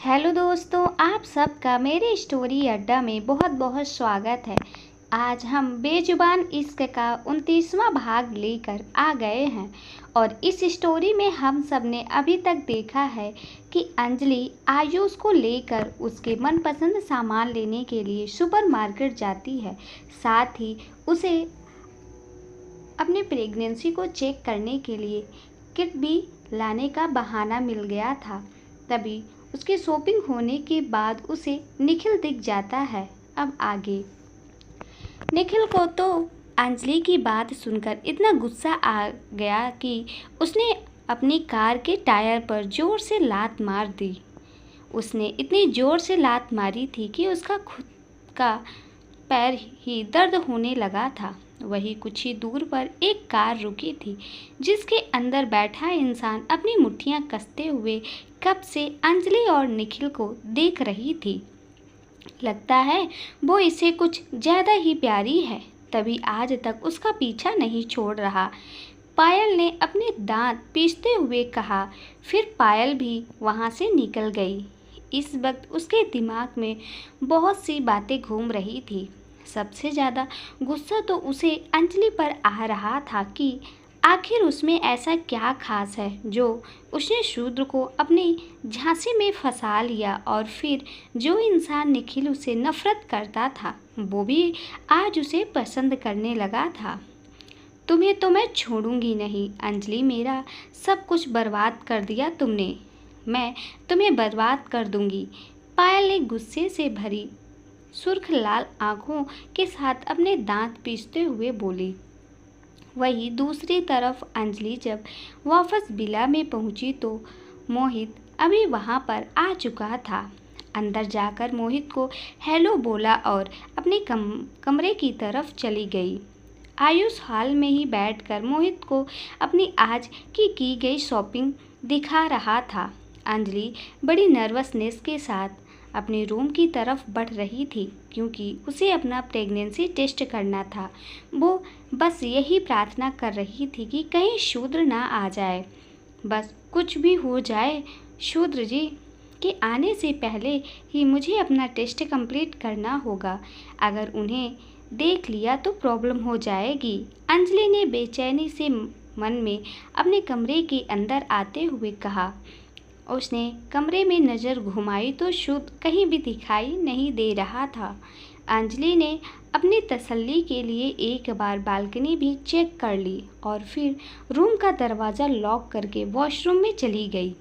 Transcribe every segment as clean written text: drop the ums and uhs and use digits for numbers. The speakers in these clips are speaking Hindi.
हेलो दोस्तों, आप सबका मेरे स्टोरी अड्डा में बहुत बहुत स्वागत है। आज हम बेजुबान इश्क का 29वां भाग लेकर आ गए हैं और इस स्टोरी में हम सब ने अभी तक देखा है कि अंजलि आयुष को लेकर उसके मनपसंद सामान लेने के लिए सुपरमार्केट जाती है। साथ ही उसे अपनी प्रेगनेंसी को चेक करने के लिए किट भी लाने का बहाना मिल गया था। तभी उसकी शॉपिंग होने के बाद उसे निखिल दिख जाता है। अब आगे निखिल को तो अंजलि की बात सुनकर इतना गुस्सा आ गया कि उसने अपनी कार के टायर पर जोर से लात मार दी। उसने इतनी जोर से लात मारी थी कि उसका खुद का पैर ही दर्द होने लगा था। वहीं कुछ ही दूर पर एक कार रुकी थी जिसके अंदर बैठा इंसान अपनी मुट्ठियां कसते हुए कब से अंजलि और निखिल को देख रही थी। लगता है वो इसे कुछ ज़्यादा ही प्यारी है, तभी आज तक उसका पीछा नहीं छोड़ रहा। पायल ने अपने दांत पीसते हुए कहा। फिर पायल भी वहां से निकल गई। इस वक्त उसके दिमाग में बहुत सी बातें घूम रही थी। सबसे ज़्यादा गुस्सा तो उसे अंजलि पर आ रहा था कि आखिर उसमें ऐसा क्या खास है जो उसने शूद्र को अपनी झांसे में फंसा लिया और फिर जो इंसान निखिल उसे नफरत करता था वो भी आज उसे पसंद करने लगा था। तुम्हें तो मैं छोड़ूंगी नहीं अंजलि, मेरा सब कुछ बर्बाद कर दिया तुमने, मैं तुम्हें बर्बाद कर दूंगी। पायल ने गुस्से से भरी सुर्ख लाल आंखों के साथ अपने दांत पीसते हुए बोली। वहीं दूसरी तरफ अंजलि जब वापस विला में पहुंची तो मोहित अभी वहां पर आ चुका था। अंदर जाकर मोहित को हेलो बोला और अपने कमरे की तरफ चली गई। आयुष हॉल में ही बैठकर मोहित को अपनी आज की गई शॉपिंग दिखा रहा था। अंजलि बड़ी नर्वसनेस के साथ अपने रूम की तरफ बढ़ रही थी क्योंकि उसे अपना प्रेगनेंसी टेस्ट करना था। वो बस यही प्रार्थना कर रही थी कि कहीं शूद्र ना आ जाए, बस कुछ भी हो जाए, शूद्र जी के आने से पहले ही मुझे अपना टेस्ट कंप्लीट करना होगा। अगर उन्हें देख लिया तो प्रॉब्लम हो जाएगी। अंजलि ने बेचैनी से मन में अपने कमरे के अंदर आते हुए कहा। उसने कमरे में नज़र घुमाई तो शुद्ध कहीं भी दिखाई नहीं दे रहा था। अंजलि ने अपनी तसल्ली के लिए एक बार बालकनी भी चेक कर ली और फिर रूम का दरवाज़ा लॉक करके वॉशरूम में चली गई।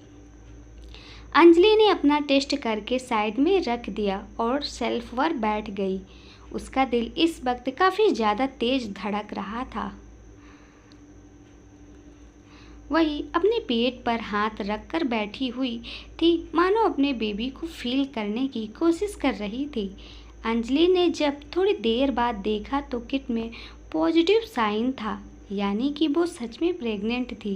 अंजलि ने अपना टेस्ट करके साइड में रख दिया और शेल्फ पर बैठ गई। उसका दिल इस वक्त काफ़ी ज़्यादा तेज धड़क रहा था। वही अपने पेट पर हाथ रखकर बैठी हुई थी, मानो अपने बेबी को फील करने की कोशिश कर रही थी। अंजलि ने जब थोड़ी देर बाद देखा तो किट में पॉजिटिव साइन था, यानी कि वो सच में प्रेग्नेंट थी।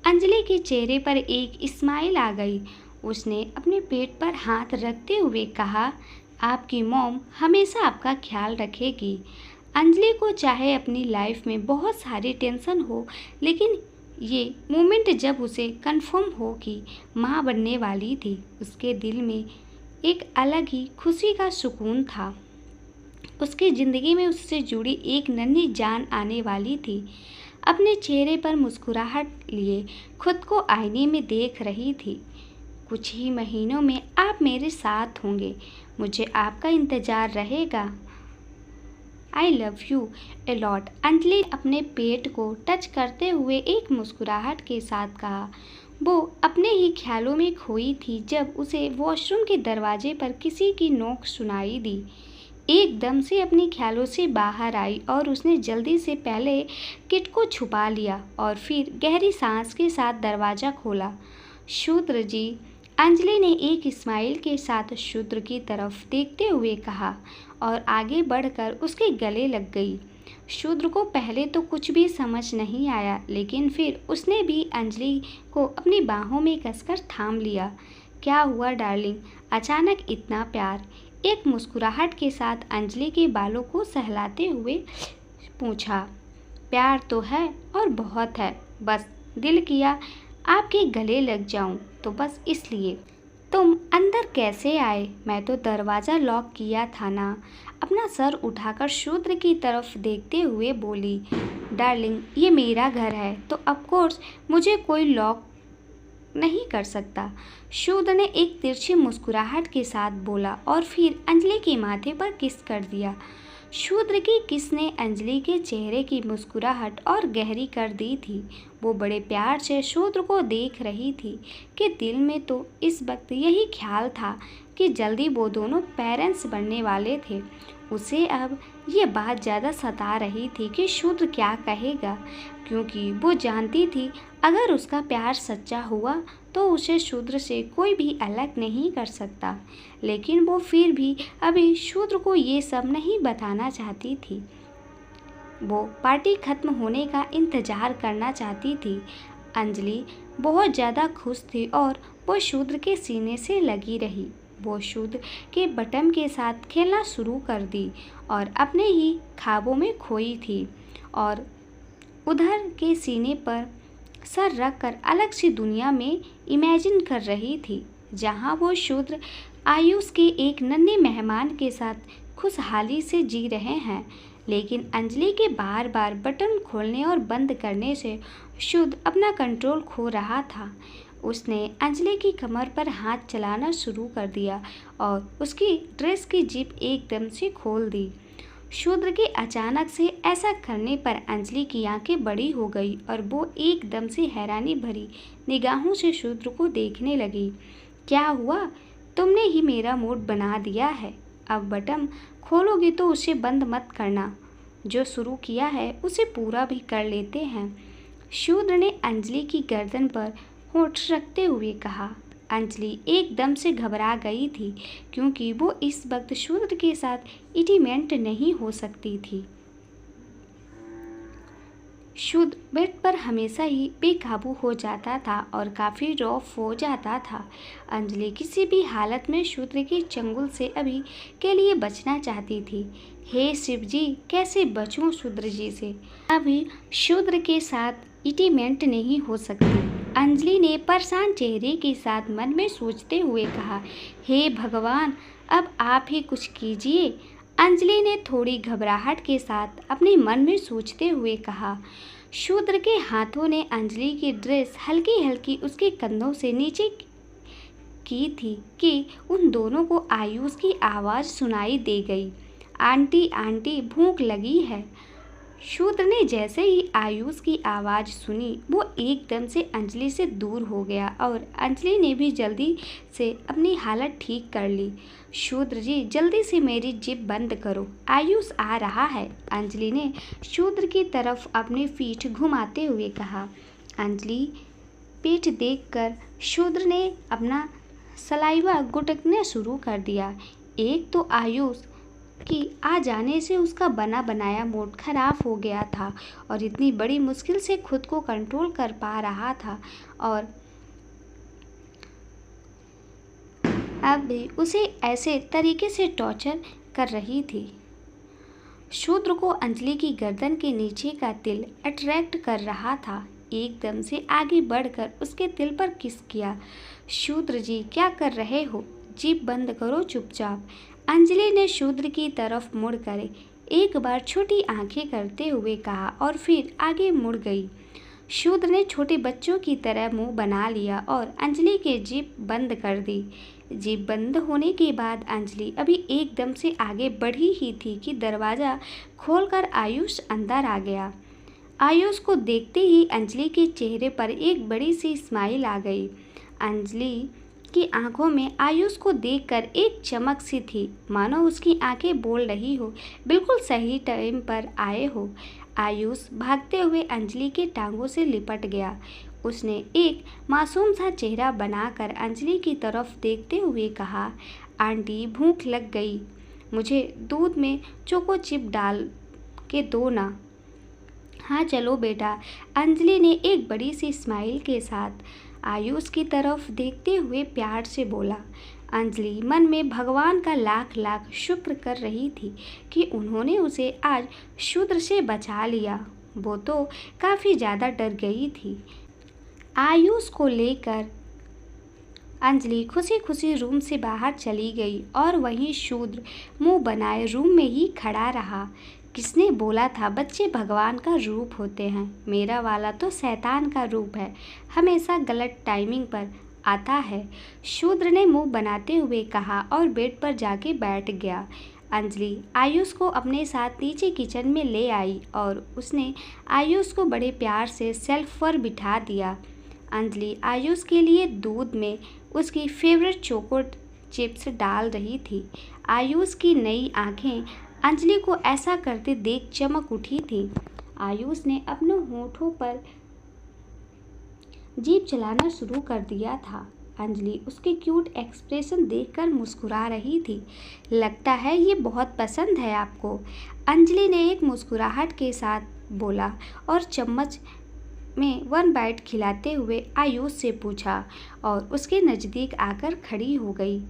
अंजलि के चेहरे पर एक स्माइल आ गई। उसने अपने पेट पर हाथ रखते हुए कहा, आपकी मॉम हमेशा आपका ख्याल रखेगी। अंजलि को चाहे अपनी लाइफ में बहुत सारी टेंशन हो, लेकिन ये मोमेंट जब उसे कंफर्म हो कि माँ बनने वाली थी, उसके दिल में एक अलग ही खुशी का सुकून था। उसकी ज़िंदगी में उससे जुड़ी एक नन्ही जान आने वाली थी। अपने चेहरे पर मुस्कुराहट लिए खुद को आईने में देख रही थी। कुछ ही महीनों में आप मेरे साथ होंगे, मुझे आपका इंतज़ार रहेगा। I love U a lot. Anjali अपने पेट को टच करते हुए एक मुस्कुराहट के साथ कहा। वो अपने ही ख्यालों में खोई थी जब उसे वॉशरूम के दरवाजे पर किसी की नोक सुनाई दी। एकदम से अपने ख्यालों से बाहर आई और उसने जल्दी से पहले किट को छुपा लिया और फिर गहरी सांस के साथ दरवाज़ा खोला। शूद्र जी, अंजलि ने एक स्माइल के साथ शूद्र की तरफ देखते हुए कहा और आगे बढ़कर उसके गले लग गई। शूद्र को पहले तो कुछ भी समझ नहीं आया, लेकिन फिर उसने भी अंजलि को अपनी बाहों में कसकर थाम लिया। क्या हुआ डार्लिंग, अचानक इतना प्यार? एक मुस्कुराहट के साथ अंजलि के बालों को सहलाते हुए पूछा। प्यार तो है और बहुत है, बस दिल किया आपके गले लग जाऊं तो बस इसलिए। तुम अंदर कैसे आए? मैं तो दरवाज़ा लॉक किया था ना। अपना सर उठाकर शूद्र की तरफ देखते हुए बोली, डार्लिंग ये मेरा घर है तो ऑफ कोर्स मुझे कोई लॉक नहीं कर सकता। शूद्र ने एक तिरछी मुस्कुराहट के साथ बोला और फिर अंजलि के माथे पर किस कर दिया। शूद्र की किस ने अंजलि के चेहरे की मुस्कुराहट और गहरी कर दी थी। वो बड़े प्यार से शूद्र को देख रही थी कि दिल में तो इस वक्त यही ख्याल था कि जल्दी वो दोनों पेरेंट्स बनने वाले थे। उसे अब ये बात ज़्यादा सता रही थी कि शूद्र क्या कहेगा, क्योंकि वो जानती थी अगर उसका प्यार सच्चा हुआ तो उसे शूद्र से कोई भी अलग नहीं कर सकता। लेकिन वो फिर भी अभी शूद्र को ये सब नहीं बताना चाहती थी। वो पार्टी खत्म होने का इंतज़ार करना चाहती थी। अंजलि बहुत ज़्यादा खुश थी और वो शूद्र के सीने से लगी रही। वो शूद्र के बटन के साथ खेलना शुरू कर दी और अपने ही ख्वाबों में खोई थी और उधर के सीने पर सर रख कर अलग सी दुनिया में इमेजिन कर रही थी, जहाँ वो शूद्र आयुष के एक नन्हे मेहमान के साथ खुशहाली से जी रहे हैं। लेकिन अंजलि के बार बार बटन खोलने और बंद करने से शूद्र अपना कंट्रोल खो रहा था। उसने अंजलि की कमर पर हाथ चलाना शुरू कर दिया और उसकी ड्रेस की जिप एकदम से खोल दी। शूद्र के अचानक से ऐसा करने पर अंजलि की आंखें बड़ी हो गई और वो एकदम से हैरानी भरी निगाहों से शूद्र को देखने लगी। क्या हुआ? तुमने ही मेरा मूड बना दिया है। अब बटन खोलोगी तो उसे बंद मत करना। जो शुरू किया है उसे पूरा भी कर लेते हैं। शूद्र ने अंजलि की गर्दन पर होठ रखते हुए कहा। अंजलि एकदम से घबरा गई थी क्योंकि वो इस वक्त शूद्र के साथ इंटीमेट नहीं हो सकती थी। शूद्र बेड पर हमेशा ही बेकाबू हो जाता था और काफ़ी रॉफ हो जाता था। अंजलि किसी भी हालत में शूद्र के चंगुल से अभी के लिए बचना चाहती थी। हे शिव जी, कैसे बचूं शूद्र जी से? अभी शूद्र के साथ इंटीमेट नहीं हो सकती। अंजलि ने परेशान चेहरे के साथ मन में सोचते हुए कहा। हे भगवान, अब आप ही कुछ कीजिए। अंजलि ने थोड़ी घबराहट के साथ अपने मन में सोचते हुए कहा। शूद्र के हाथों ने अंजलि की ड्रेस हल्की हल्की उसके कंधों से नीचे की थी कि उन दोनों को आयुष की आवाज़ सुनाई दे गई। आंटी आंटी, भूख लगी है। शूद्र ने जैसे ही आयुष की आवाज़ सुनी वो एकदम से अंजलि से दूर हो गया और अंजलि ने भी जल्दी से अपनी हालत ठीक कर ली। शूद्र जी, जल्दी से मेरी जिप बंद करो, आयुष आ रहा है। अंजलि ने शूद्र की तरफ अपनी पीठ घुमाते हुए कहा। अंजलि पीठ देखकर शूद्र ने अपना सलाइवा गुटकना शुरू कर दिया। एक तो आयुष कि आ जाने से उसका बना बनाया मूड खराब हो गया था और इतनी बड़ी मुश्किल से खुद को कंट्रोल कर पा रहा था और अब भी उसे ऐसे तरीके से टॉर्चर कर रही थी। शूद्र को अंजलि की गर्दन के नीचे का तिल अट्रैक्ट कर रहा था। एकदम से आगे बढ़कर उसके तिल पर किस किया। शूद्र जी, क्या कर रहे हो? जीभ बंद करो चुपचाप। अंजलि ने शूद्र की तरफ मुड़कर एक बार छोटी आंखें करते हुए कहा और फिर आगे मुड़ गई। शूद्र ने छोटे बच्चों की तरह मुंह बना लिया और अंजलि की जीभ बंद कर दी। जीभ बंद होने के बाद अंजलि अभी एकदम से आगे बढ़ी ही थी कि दरवाज़ा खोलकर आयुष अंदर आ गया। आयुष को देखते ही अंजलि के चेहरे पर एक बड़ी सी स्माइल आ गई। अंजलि की आंखों में आयुष को देखकर एक चमक सी थी, मानो उसकी आंखें बोल रही हो, बिल्कुल सही टाइम पर आए हो। आयुष भागते हुए अंजलि के टांगों से लिपट गया। उसने एक मासूम सा चेहरा बनाकर अंजलि की तरफ देखते हुए कहा, आंटी भूख लग गई, मुझे दूध में चोको चिप डाल के दो ना। हाँ चलो बेटा। अंजलि ने एक बड़ी सी स्माइल के साथ आयुष की तरफ देखते हुए प्यार से बोला। अंजलि मन में भगवान का लाख लाख शुक्र कर रही थी कि उन्होंने उसे आज शूद्र से बचा लिया। वो तो काफ़ी ज़्यादा डर गई थी। आयुष को लेकर अंजलि खुशी खुशी रूम से बाहर चली गई और वहीं शूद्र मुंह बनाए रूम में ही खड़ा रहा। किसने बोला था बच्चे भगवान का रूप होते हैं? मेरा वाला तो शैतान का रूप है, हमेशा गलत टाइमिंग पर आता है, शूद्र ने मुंह बनाते हुए कहा और बेड पर जाके बैठ गया। अंजलि आयुष को अपने साथ नीचे किचन में ले आई और उसने आयुष को बड़े प्यार से शेल्फ पर बिठा दिया। अंजलि आयुष के लिए दूध में उसकी फेवरेट चोको चिप्स डाल रही थी। आयुष की नई आंखें अंजलि को ऐसा करते देख चमक उठी थी। आयुष ने अपने होठों पर जीभ चलाना शुरू कर दिया था। अंजलि उसके क्यूट एक्सप्रेशन देखकर मुस्कुरा रही थी। लगता है ये बहुत पसंद है आपको, अंजलि ने एक मुस्कुराहट के साथ बोला और चम्मच में वन बाइट खिलाते हुए आयुष से पूछा और उसके नज़दीक आकर खड़ी हो गई।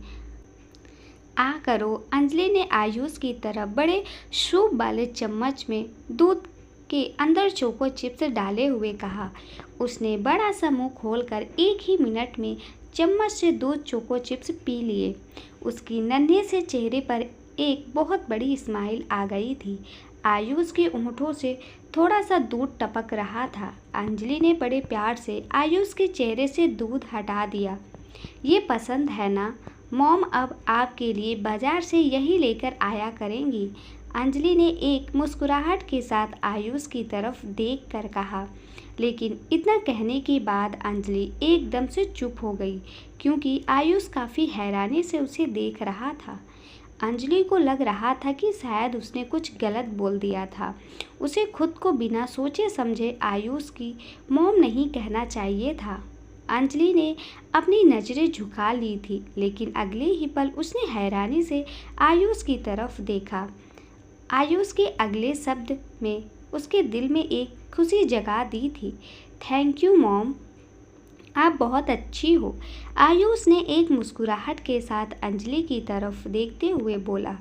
आ करो, अंजलि ने आयुष की तरफ बड़े सूप वाले चम्मच में दूध के अंदर चोको चिप्स डाले हुए कहा। उसने बड़ा सा मुंह खोलकर एक ही मिनट में चम्मच से दूध चोको चिप्स पी लिए। उसकी नन्हे से चेहरे पर एक बहुत बड़ी स्माइल आ गई थी। आयुष के होठों से थोड़ा सा दूध टपक रहा था। अंजलि ने बड़े प्यार से आयुष के चेहरे से दूध हटा दिया। ये पसंद है ना मॉम, अब आपके लिए बाजार से यही लेकर आया करेंगी, अंजलि ने एक मुस्कुराहट के साथ आयुष की तरफ देखकर कहा। लेकिन इतना कहने के बाद अंजलि एकदम से चुप हो गई क्योंकि आयुष काफ़ी हैरानी से उसे देख रहा था। अंजलि को लग रहा था कि शायद उसने कुछ गलत बोल दिया था। उसे खुद को बिना सोचे समझे आयुष की मॉम नहीं कहना चाहिए था। अंजलि ने अपनी नज़रें झुका ली थी, लेकिन अगले ही पल उसने हैरानी से आयुष की तरफ देखा। आयुष के अगले शब्द में उसके दिल में एक खुशी जगा दी थी। थैंक यू मॉम, आप बहुत अच्छी हो, आयुष ने एक मुस्कुराहट के साथ अंजलि की तरफ देखते हुए बोला।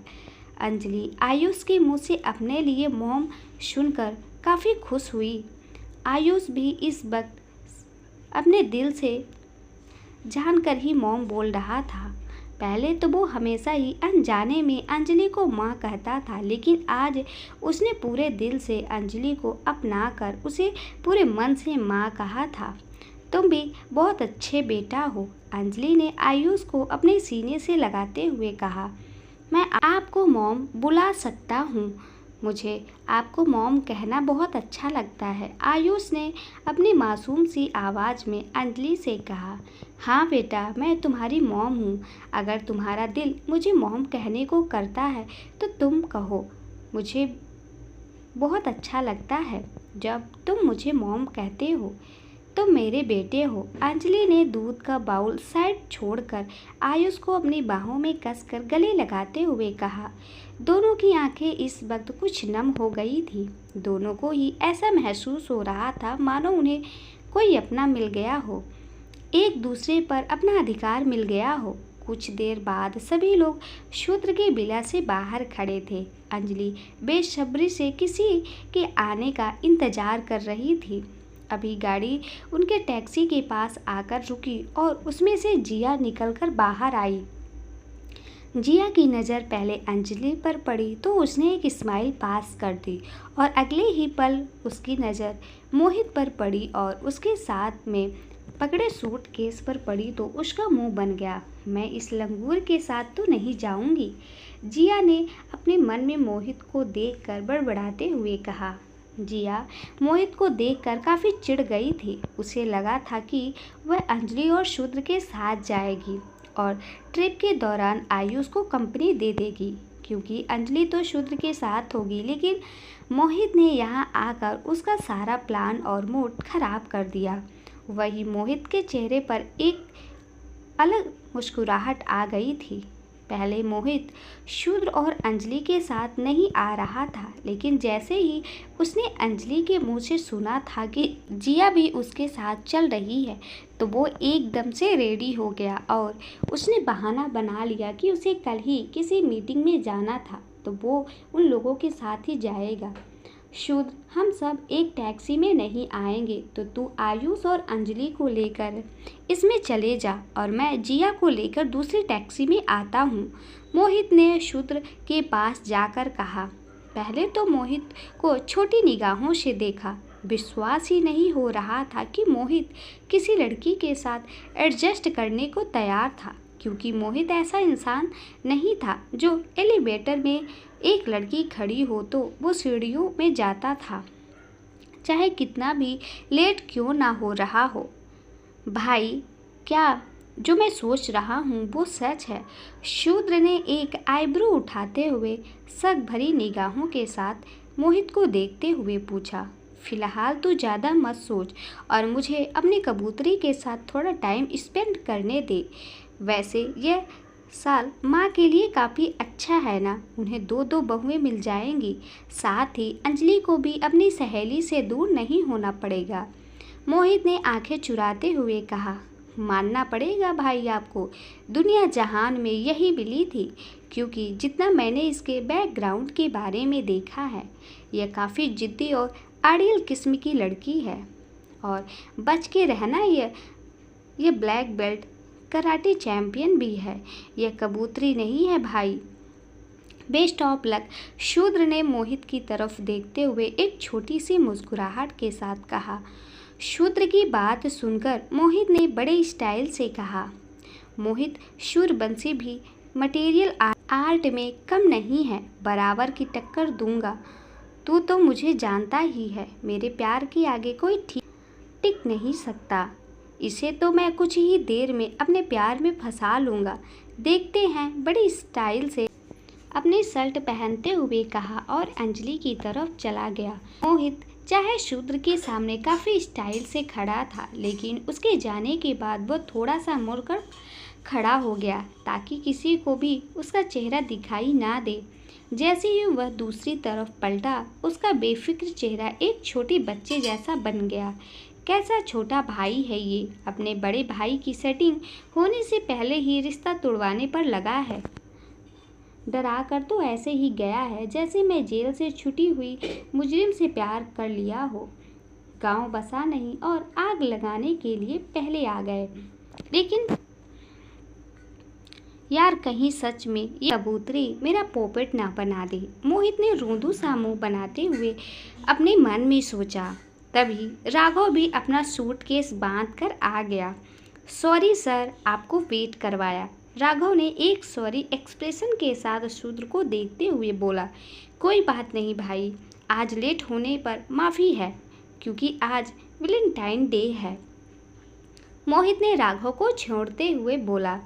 अंजलि आयुष के मुंह से अपने लिए मॉम सुनकर काफ़ी खुश हुई। आयुष भी इस वक्त अपने दिल से जानकर ही मॉम बोल रहा था। पहले तो वो हमेशा ही अनजाने में अंजलि को माँ कहता था, लेकिन आज उसने पूरे दिल से अंजलि को अपना कर उसे पूरे मन से माँ कहा था। तुम भी बहुत अच्छे बेटा हो, अंजलि ने आयुष को अपने सीने से लगाते हुए कहा। मैं आपको मॉम बुला सकता हूँ, मुझे आपको मॉम कहना बहुत अच्छा लगता है, आयुष ने अपनी मासूम सी आवाज़ में अंजलि से कहा। हाँ बेटा, मैं तुम्हारी मॉम हूँ, अगर तुम्हारा दिल मुझे मॉम कहने को करता है तो तुम कहो, मुझे बहुत अच्छा लगता है जब तुम मुझे मॉम कहते हो। तुम मेरे बेटे हो, अंजलि ने दूध का बाउल साइड छोड़कर आयुष को अपनी बाहों में कसकर गले लगाते हुए कहा। दोनों की आंखें इस वक्त कुछ नम हो गई थी। दोनों को ही ऐसा महसूस हो रहा था मानो उन्हें कोई अपना मिल गया हो, एक दूसरे पर अपना अधिकार मिल गया हो। कुछ देर बाद सभी लोग शूद्र के विला से बाहर खड़े थे। अंजलि बेसब्री से किसी के आने का इंतजार कर रही थी। अभी गाड़ी उनके टैक्सी के पास आकर रुकी और उसमें से जिया निकलकर बाहर आई। जिया की नज़र पहले अंजलि पर पड़ी तो उसने एक स्माइल पास कर दी और अगले ही पल उसकी नज़र मोहित पर पड़ी और उसके साथ में पकड़े सूटकेस पर पड़ी तो उसका मुंह बन गया। मैं इस लंगूर के साथ तो नहीं जाऊंगी, जिया ने अपने मन में मोहित को देखकर बड़बड़ाते हुए कहा। जिया मोहित को देखकर काफ़ी चिढ़ गई थी। उसे लगा था कि वह अंजलि और शूद्र के साथ जाएगी और ट्रिप के दौरान आयुष को कंपनी दे देगी, क्योंकि अंजलि तो शूद्र के साथ होगी। लेकिन मोहित ने यहाँ आकर उसका सारा प्लान और मूड खराब कर दिया। वही मोहित के चेहरे पर एक अलग मुस्कुराहट आ गई थी। पहले मोहित शूद्र और अंजलि के साथ नहीं आ रहा था, लेकिन जैसे ही उसने अंजलि के मुंह से सुना था कि जिया भी उसके साथ चल रही है तो वो एकदम से रेडी हो गया और उसने बहाना बना लिया कि उसे कल ही किसी मीटिंग में जाना था तो वो उन लोगों के साथ ही जाएगा। शुद्ध, हम सब एक टैक्सी में नहीं आएंगे, तो तू आयुष और अंजलि को लेकर इसमें चले जा और मैं जिया को लेकर दूसरी टैक्सी में आता हूँ। मोहित ने शुद्ध के पास जाकर कहा। पहले तो मोहित को छोटी निगाहों से देखा। विश्वास ही नहीं हो रहा था कि मोहित किसी लड़की के साथ एडजस्ट करने को तैयार था, क्योंकि मोहित ऐसा इंसान नहीं था जो एलिवेटर में एक लड़की खड़ी हो तो वो सीढ़ियों में जाता था, चाहे कितना भी लेट क्यों ना हो रहा हो। भाई, क्या जो मैं सोच रहा हूँ वो सच है? शूद्र ने एक आईब्रो उठाते हुए शक भरी निगाहों के साथ मोहित को देखते हुए पूछा। फिलहाल तू ज़्यादा मत सोच और मुझे अपनी कबूतरी के साथ थोड़ा टाइम स्पेंड करने दे। वैसे यह साल माँ के लिए काफ़ी अच्छा है ना, उन्हें दो दो बहुएं मिल जाएंगी, साथ ही अंजलि को भी अपनी सहेली से दूर नहीं होना पड़ेगा। मोहित ने आंखें चुराते हुए कहा। मानना पड़ेगा भाई आपको, दुनिया जहान में यही मिली थी, क्योंकि जितना मैंने इसके बैकग्राउंड के बारे में देखा है, यह काफ़ी जिद्दी और आइडियल किस्म की लड़की है। और बच के रहना, यह ब्लैक बेल्ट कराटे चैंपियन भी है, यह कबूतरी नहीं है भाई। बेस्ट ऑफ लक, शूद्र ने मोहित की तरफ देखते हुए एक छोटी सी मुस्कुराहट के साथ कहा। शूद्र की बात सुनकर मोहित ने बड़े स्टाइल से कहा। मोहित, सूर्यवंशी भी मटेरियल आर्ट में कम नहीं है, बराबर की टक्कर दूंगा। तू तो मुझे जानता ही है, मेरे प्यार के आगे कोई टिक नहीं सकता। इसे तो मैं कुछ ही देर में अपने प्यार में फंसा लूँगा, देखते हैं, बड़ी स्टाइल से अपनी शर्ट पहनते हुए कहा और अंजलि की तरफ चला गया। मोहित चाहे शूद्र के सामने काफ़ी स्टाइल से खड़ा था, लेकिन उसके जाने के बाद वो थोड़ा सा मुड़कर खड़ा हो गया ताकि किसी को भी उसका चेहरा दिखाई ना दे। जैसे ही वह दूसरी तरफ पलटा, उसका बेफिक्र चेहरा एक छोटे बच्चे जैसा बन गया। कैसा छोटा भाई है ये, अपने बड़े भाई की सेटिंग होने से पहले ही रिश्ता तोड़वाने पर लगा है। डरा कर तो ऐसे ही गया है जैसे मैं जेल से छुटी हुई मुजरिम से प्यार कर लिया हो। गांव बसा नहीं और आग लगाने के लिए पहले आ गए। लेकिन यार, कहीं सच में ये कबूतरी मेरा पोपट ना बना दे। मोहित ने रोंदू सा मुंह बनाते हुए अपने मन में सोचा। तभी राघव भी अपना सूटकेस बांध कर आ गया। सॉरी सर, आपको वेट करवाया। राघव ने एक सॉरी एक्सप्रेशन के साथ शूद्र को देखते हुए बोला। कोई बात नहीं भाई, आज लेट होने पर माफ़ी है, क्योंकि आज वैलेंटाइन डे है। मोहित ने राघव को छोड़ते हुए बोला।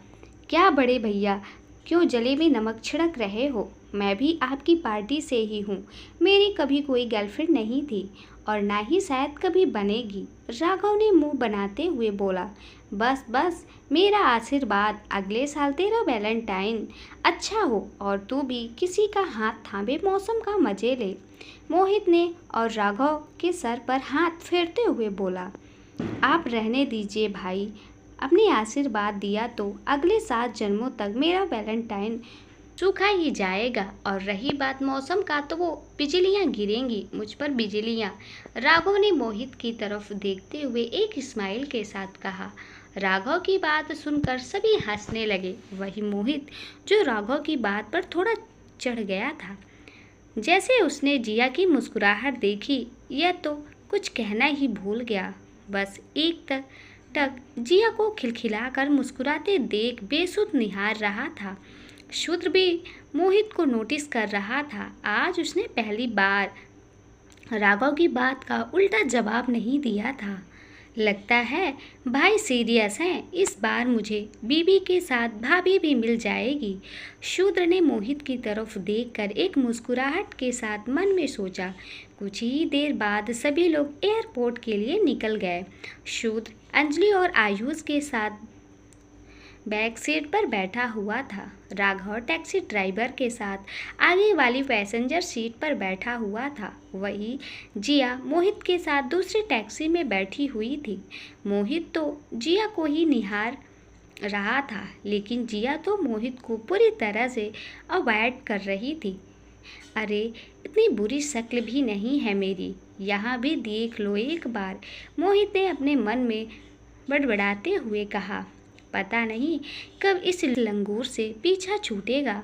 क्या बड़े भैया, क्यों जले में नमक छिड़क रहे हो? मैं भी आपकी पार्टी से ही हूँ। मेरी कभी कोई गर्लफ्रेंड नहीं थी और ना ही शायद कभी बनेगी। राघव ने मुंह बनाते हुए बोला। बस बस, मेरा आशीर्वाद, अगले साल तेरा वैलेंटाइन अच्छा हो और तू भी किसी का हाथ थामे मौसम का मजे ले। मोहित ने और राघव के सर पर हाथ फेरते हुए बोला। आप रहने दीजिए भाई, अपने आशीर्वाद दिया तो अगले 7 जन्मों तक मेरा वैलेंटाइन सूखा ही जाएगा। और रही बात मौसम का, तो वो बिजलियाँ गिरेंगी, मुझ पर बिजलियाँ। राघव ने मोहित की तरफ देखते हुए एक स्माइल के साथ कहा। राघव की बात सुनकर सभी हंसने लगे, वही मोहित जो राघव की बात पर थोड़ा चढ़ गया था। जैसे उसने जिया की मुस्कुराहट देखी, यह तो कुछ कहना ही भूल गया। बस एक तक जिया को खिलखिलाकर मुस्कुराते देख बेसुध निहार रहा था। शूद्र भी मोहित को नोटिस कर रहा था। आज उसने पहली बार राघव की बात का उल्टा जवाब नहीं दिया था। लगता है भाई सीरियस हैं, इस बार मुझे बीबी के साथ भाभी भी मिल जाएगी। शूद्र ने मोहित की तरफ देखकर एक मुस्कुराहट के साथ मन में सोचा। कुछ ही देर बाद सभी लोग एयरपोर्ट के लिए निकल गए। शूद्र अंजलि और आयुष के साथ बैक सीट पर बैठा हुआ था। राघव टैक्सी ड्राइवर के साथ आगे वाली पैसेंजर सीट पर बैठा हुआ था। वही जिया मोहित के साथ दूसरी टैक्सी में बैठी हुई थी। मोहित तो जिया को ही निहार रहा था, लेकिन जिया तो मोहित को पूरी तरह से अवॉइड कर रही थी। अरे इतनी बुरी शक्ल भी नहीं है मेरी, यहाँ भी देख लो एक बार, मोहित ने अपने मन में बड़बड़ाते हुए कहा। पता नहीं कब इस लंगूर से पीछा छूटेगा,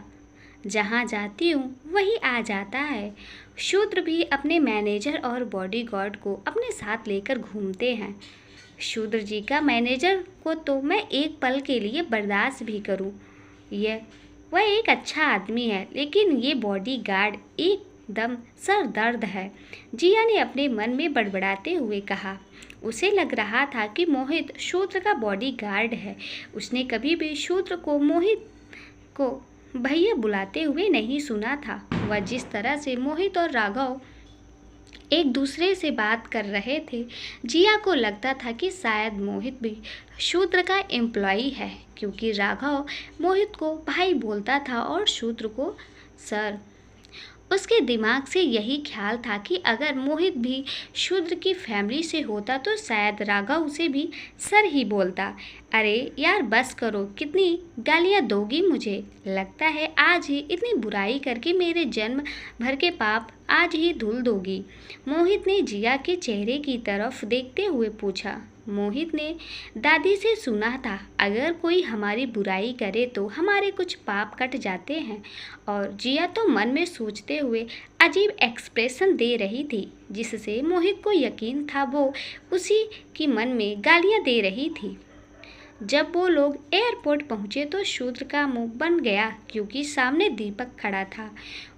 जहाँ जाती हूँ वही आ जाता है। शूद्र भी अपने मैनेजर और बॉडीगार्ड को अपने साथ लेकर घूमते हैं। शूद्र जी का मैनेजर को तो मैं एक पल के लिए बर्दाश्त भी करूँ, वह एक अच्छा आदमी है, लेकिन ये बॉडीगार्ड एकदम सर दर्द है, जिया ने अपने मन में बड़बड़ाते हुए कहा। उसे लग रहा था कि मोहित शूद्र का बॉडीगार्ड है। उसने कभी भी शूद्र को मोहित को भैया बुलाते हुए नहीं सुना था। वह जिस तरह से मोहित और राघव एक दूसरे से बात कर रहे थे, जिया को लगता था कि शायद मोहित भी शूद्र का एम्प्लॉई है, क्योंकि राघव मोहित को भाई बोलता था और शूद्र को सर। उसके दिमाग से यही ख्याल था कि अगर मोहित भी शूद्र की फैमिली से होता तो शायद राघव उसे भी सर ही बोलता। अरे यार बस करो, कितनी गालियाँ दोगी मुझे? लगता है आज ही इतनी बुराई करके मेरे जन्म भर के पाप आज ही धुल दोगी। मोहित ने जिया के चेहरे की तरफ देखते हुए पूछा। मोहित ने दादी से सुना था, अगर कोई हमारी बुराई करे तो हमारे कुछ पाप कट जाते हैं। और जिया तो मन में सोचते हुए अजीब एक्सप्रेशन दे रही थी, जिससे मोहित को यकीन था वो उसी की मन में गालियां दे रही थी। जब वो लोग एयरपोर्ट पहुंचे तो शूद्र का मुंह बन गया, क्योंकि सामने दीपक खड़ा था।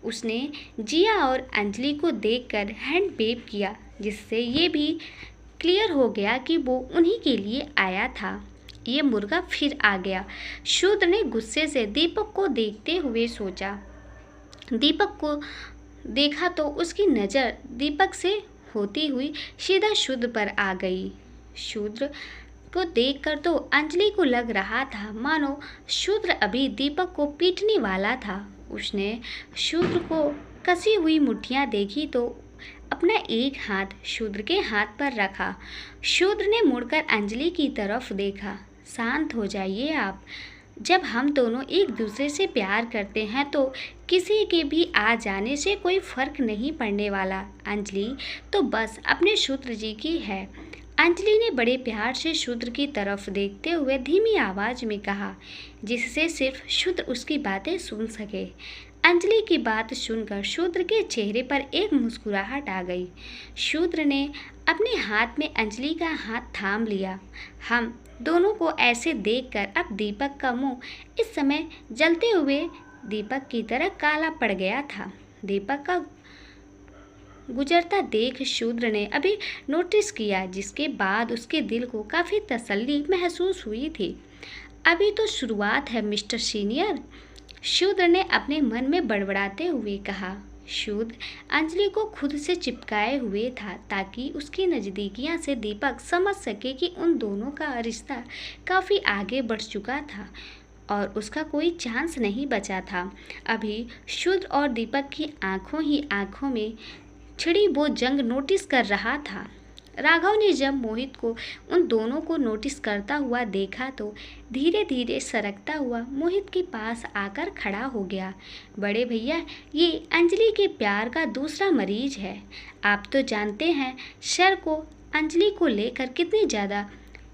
उसने जिया और अंजलि को देखकर हैंड वेव किया, जिससे ये भी क्लियर हो गया कि वो उन्हीं के लिए आया था। ये मुर्गा फिर आ गया, शूद्र ने गुस्से से दीपक को देखते हुए सोचा। दीपक को देखा तो उसकी नज़र दीपक से होती हुई सीधा शूद्र पर आ गई। शूद्र को देखकर तो अंजलि को लग रहा था मानो शूद्र अभी दीपक को पीटने वाला था। उसने शूद्र को कसी हुई मुट्ठियां देखी तो अपना एक हाथ शूद्र के हाथ पर रखा। शूद्र ने मुड़कर अंजलि की तरफ देखा। शांत हो जाइए आप। जब हम दोनों एक दूसरे से प्यार करते हैं तो किसी के भी आ जाने से कोई फर्क नहीं पड़ने वाला। अंजलि तो बस अपने शूद्र जी की है। अंजलि ने बड़े प्यार से शूद्र की तरफ देखते हुए धीमी आवाज में कहा, जिससे सिर्फ शूद्र उसकी बातें सुन सके। अंजलि की बात सुनकर शूद्र के चेहरे पर एक मुस्कुराहट आ गई। शूद्र ने अपने हाथ में अंजलि का हाथ थाम लिया। हम दोनों को ऐसे देखकर अब दीपक का मुंह इस समय जलते हुए दीपक की तरह काला पड़ गया था। दीपक का गुजरता देख शूद्र ने अभी नोटिस किया, जिसके बाद उसके दिल को काफ़ी तसल्ली महसूस हुई थी। अभी तो शुरुआत है मिस्टर सीनियर, शूद्र ने अपने मन में बड़बड़ाते हुए कहा। शूद्र अंजलि को खुद से चिपकाए हुए था, ताकि उसकी नज़दीकियां से दीपक समझ सके कि उन दोनों का रिश्ता काफ़ी आगे बढ़ चुका था और उसका कोई चांस नहीं बचा था। अभी शूद्र और दीपक की आंखों ही आंखों में छिड़ी वो जंग नोटिस कर रहा था। राघव ने जब मोहित को उन दोनों को नोटिस करता हुआ देखा तो धीरे धीरे सरकता हुआ मोहित के पास आकर खड़ा हो गया। बड़े भैया, ये अंजलि के प्यार का दूसरा मरीज है। आप तो जानते हैं सर को अंजलि को लेकर कितनी ज़्यादा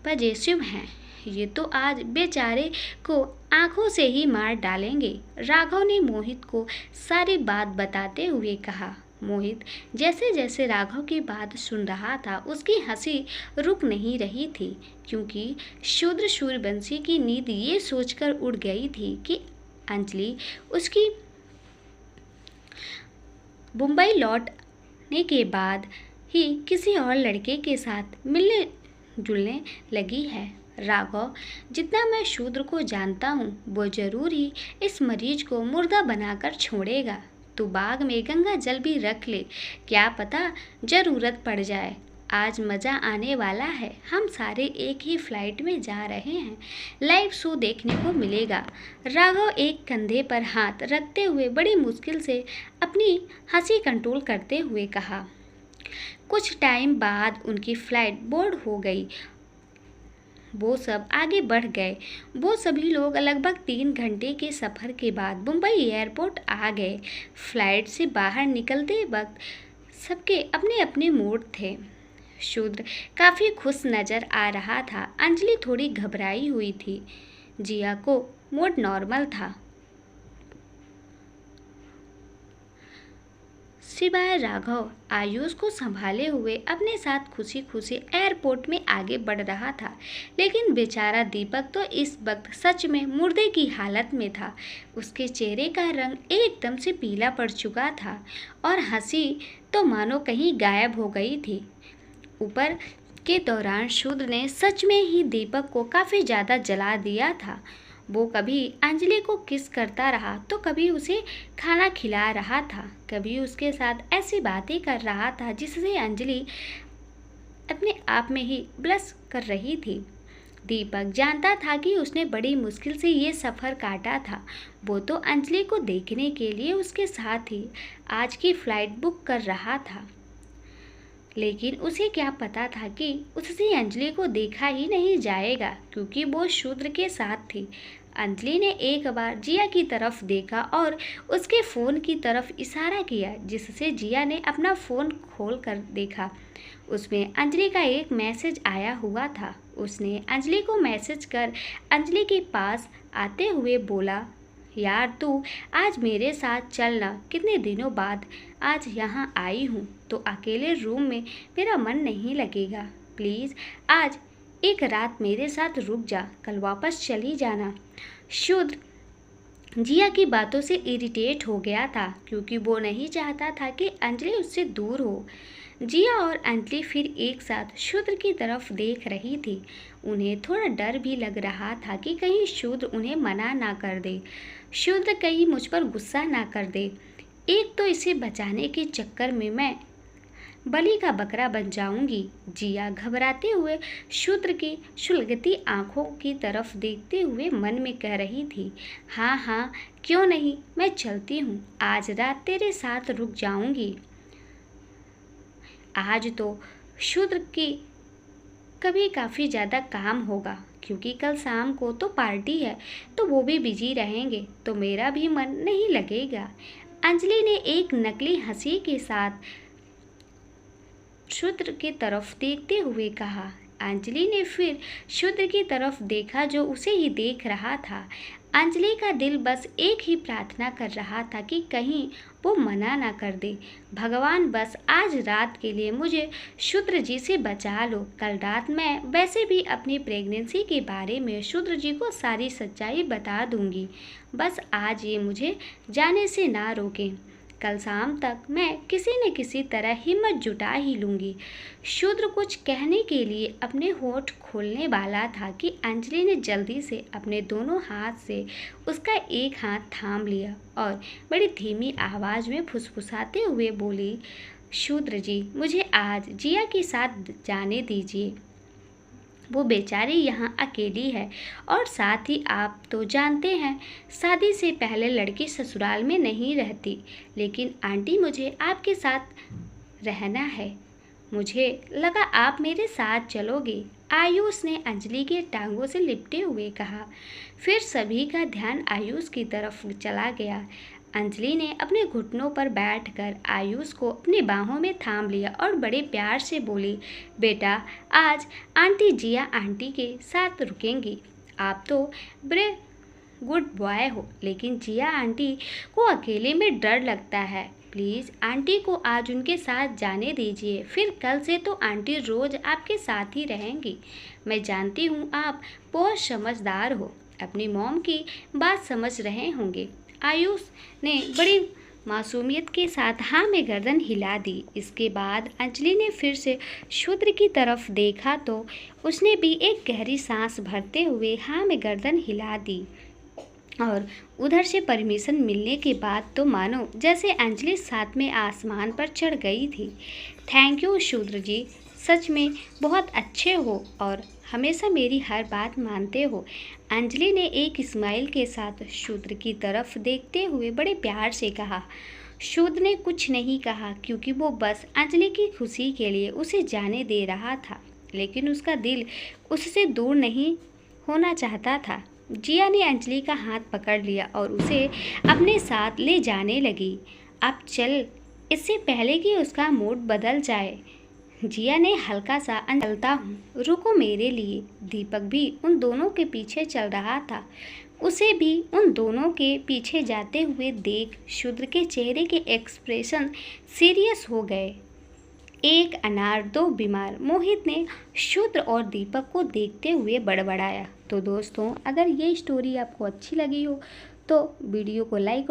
पजेसिव हैं। ये तो आज बेचारे को आंखों से ही मार डालेंगे। राघव ने मोहित को सारी बात बताते हुए कहा। मोहित जैसे जैसे राघव की बात सुन रहा था, उसकी हंसी रुक नहीं रही थी, क्योंकि शूद्र सूर्यवंशी की नींद ये सोचकर उड़ गई थी कि अंजलि उसकी मुंबई लौटने के बाद ही किसी और लड़के के साथ मिलने जुलने लगी है। राघव, जितना मैं शूद्र को जानता हूँ, वो जरूर ही इस मरीज को मुर्दा बनाकर छोड़ेगा। तू बाग में गंगा जल भी रख ले, क्या पता जरूरत पड़ जाए। आज मज़ा आने वाला है। हम सारे एक ही फ्लाइट में जा रहे हैं। लाइव शो देखने को मिलेगा। राघव एक कंधे पर हाथ रखते हुए बड़ी मुश्किल से अपनी हंसी कंट्रोल करते हुए कहा। कुछ टाइम बाद उनकी फ्लाइट बोर्ड हो गई। वो सब आगे बढ़ गए। वो सभी लोग लगभग 3 घंटे के सफ़र के बाद मुंबई एयरपोर्ट आ गए। फ्लाइट से बाहर निकलते वक्त सबके अपने अपने मूड थे। शूद्र काफ़ी खुश नज़र आ रहा था। अंजलि थोड़ी घबराई हुई थी। जिया को मूड नॉर्मल था। सिवाय राघव आयुष को संभाले हुए अपने साथ खुशी खुशी एयरपोर्ट में आगे बढ़ रहा था। लेकिन बेचारा दीपक तो इस वक्त सच में मुर्दे की हालत में था। उसके चेहरे का रंग एकदम से पीला पड़ चुका था और हंसी तो मानो कहीं गायब हो गई थी। ऊपर के दौरान शूद्र ने सच में ही दीपक को काफ़ी ज़्यादा जला दिया था। वो कभी अंजलि को किस करता रहा तो कभी उसे खाना खिला रहा था, कभी उसके साथ ऐसी बातें कर रहा था जिससे अंजलि अपने आप में ही ब्लश कर रही थी। दीपक जानता था कि उसने बड़ी मुश्किल से ये सफ़र काटा था। वो तो अंजलि को देखने के लिए उसके साथ ही आज की फ़्लाइट बुक कर रहा था। लेकिन उसे क्या पता था कि उससे अंजलि को देखा ही नहीं जाएगा, क्योंकि वो शूद्र के साथ थी। अंजलि ने एक बार जिया की तरफ देखा और उसके फ़ोन की तरफ इशारा किया, जिससे जिया ने अपना फ़ोन खोल कर देखा। उसमें अंजलि का एक मैसेज आया हुआ था। उसने अंजलि को मैसेज कर अंजलि के पास आते हुए बोला, यार तू आज मेरे साथ चलना, कितने दिनों बाद आज यहाँ आई हूँ तो अकेले रूम में मेरा मन नहीं लगेगा। प्लीज़ आज एक रात मेरे साथ रुक जा, कल वापस चली जाना। शूद्र जिया की बातों से इरिटेट हो गया था, क्योंकि वो नहीं चाहता था कि अंजलि उससे दूर हो। जिया और अंजलि फिर एक साथ शूद्र की तरफ देख रही थी। उन्हें थोड़ा डर भी लग रहा था कि कहीं शूद्र उन्हें मना ना कर दे, शूद्र कहीं मुझ पर गुस्सा ना कर दे। एक तो इसे बचाने के चक्कर में मैं बलि का बकरा बन जाऊंगी। जिया घबराते हुए शूद्र की सुलगती आंखों की तरफ देखते हुए मन में कह रही थी, हाँ हाँ क्यों नहीं, मैं चलती हूँ, आज रात तेरे साथ रुक जाऊंगी। आज तो शूद्र की कभी काफ़ी ज़्यादा काम होगा, क्योंकि कल शाम को तो पार्टी है, तो वो भी बिजी रहेंगे, तो मेरा भी मन नहीं लगेगा। अंजलि ने एक नकली हंसी के साथ शूद्र की तरफ देखते हुए कहा। अंजलि ने फिर शूद्र की तरफ देखा जो उसे ही देख रहा था। अंजलि का दिल बस एक ही प्रार्थना कर रहा था कि कहीं वो मना ना कर दे। भगवान बस आज रात के लिए मुझे शूद्र जी से बचा लो। कल रात मैं वैसे भी अपनी प्रेगनेंसी के बारे में शूद्र जी को सारी सच्चाई बता दूंगी। बस आज ये मुझे जाने से ना रोकें। कल शाम तक मैं किसी न किसी तरह हिम्मत जुटा ही लूँगी। शूद्र कुछ कहने के लिए अपने होठ खोलने वाला था कि अंजलि ने जल्दी से अपने दोनों हाथ से उसका एक हाथ थाम लिया और बड़ी धीमी आवाज़ में फुसफुसाते हुए बोली, शूद्र जी मुझे आज जिया के साथ जाने दीजिए। वो बेचारी यहाँ अकेली है और साथ ही आप तो जानते हैं शादी से पहले लड़की ससुराल में नहीं रहती, लेकिन आंटी मुझे आपके साथ रहना है। मुझे लगा आप मेरे साथ चलोगे। आयुष ने अंजलि के टांगों से लिपटे हुए कहा। फिर सभी का ध्यान आयुष की तरफ चला गया। अंजलि ने अपने घुटनों पर बैठकर आयुष को अपनी बाहों में थाम लिया और बड़े प्यार से बोली, बेटा आज आंटी जिया आंटी के साथ रुकेंगी। आप तो बड़े गुड बॉय हो, लेकिन जिया आंटी को अकेले में डर लगता है। प्लीज़ आंटी को आज उनके साथ जाने दीजिए, फिर कल से तो आंटी रोज़ आपके साथ ही रहेंगी। मैं जानती हूँ आप बहुत समझदार हो, अपनी मॉम की बात समझ रहे होंगे। आयुष ने बड़ी मासूमियत के साथ हाँ में गर्दन हिला दी। इसके बाद अंजलि ने फिर से शूद्र की तरफ देखा तो उसने भी एक गहरी सांस भरते हुए हाँ में गर्दन हिला दी। और उधर से परमिशन मिलने के बाद तो मानो जैसे अंजलि साथ में आसमान पर चढ़ गई थी। थैंक यू शूद्र जी, सच में बहुत अच्छे हो और हमेशा मेरी हर बात मानते हो। अंजलि ने एक स्माइल के साथ शूद्र की तरफ देखते हुए बड़े प्यार से कहा। शूद्र ने कुछ नहीं कहा, क्योंकि वो बस अंजलि की खुशी के लिए उसे जाने दे रहा था। लेकिन उसका दिल उससे दूर नहीं होना चाहता था। जिया ने अंजलि का हाथ पकड़ लिया और उसे अपने साथ ले जाने लगी। अब चल, इससे पहले कि उसका मूड बदल जाए। जिया ने हल्का सा चलता हूँ, रुको मेरे लिए। दीपक भी उन दोनों के पीछे चल रहा था। उसे भी उन दोनों के पीछे जाते हुए देख शूद्र के चेहरे के एक्सप्रेशन सीरियस हो गए। एक अनार दो बीमार, मोहित ने शूद्र और दीपक को देखते हुए बड़बड़ाया। तो दोस्तों, अगर ये स्टोरी आपको अच्छी लगी हो तो वीडियो को लाइक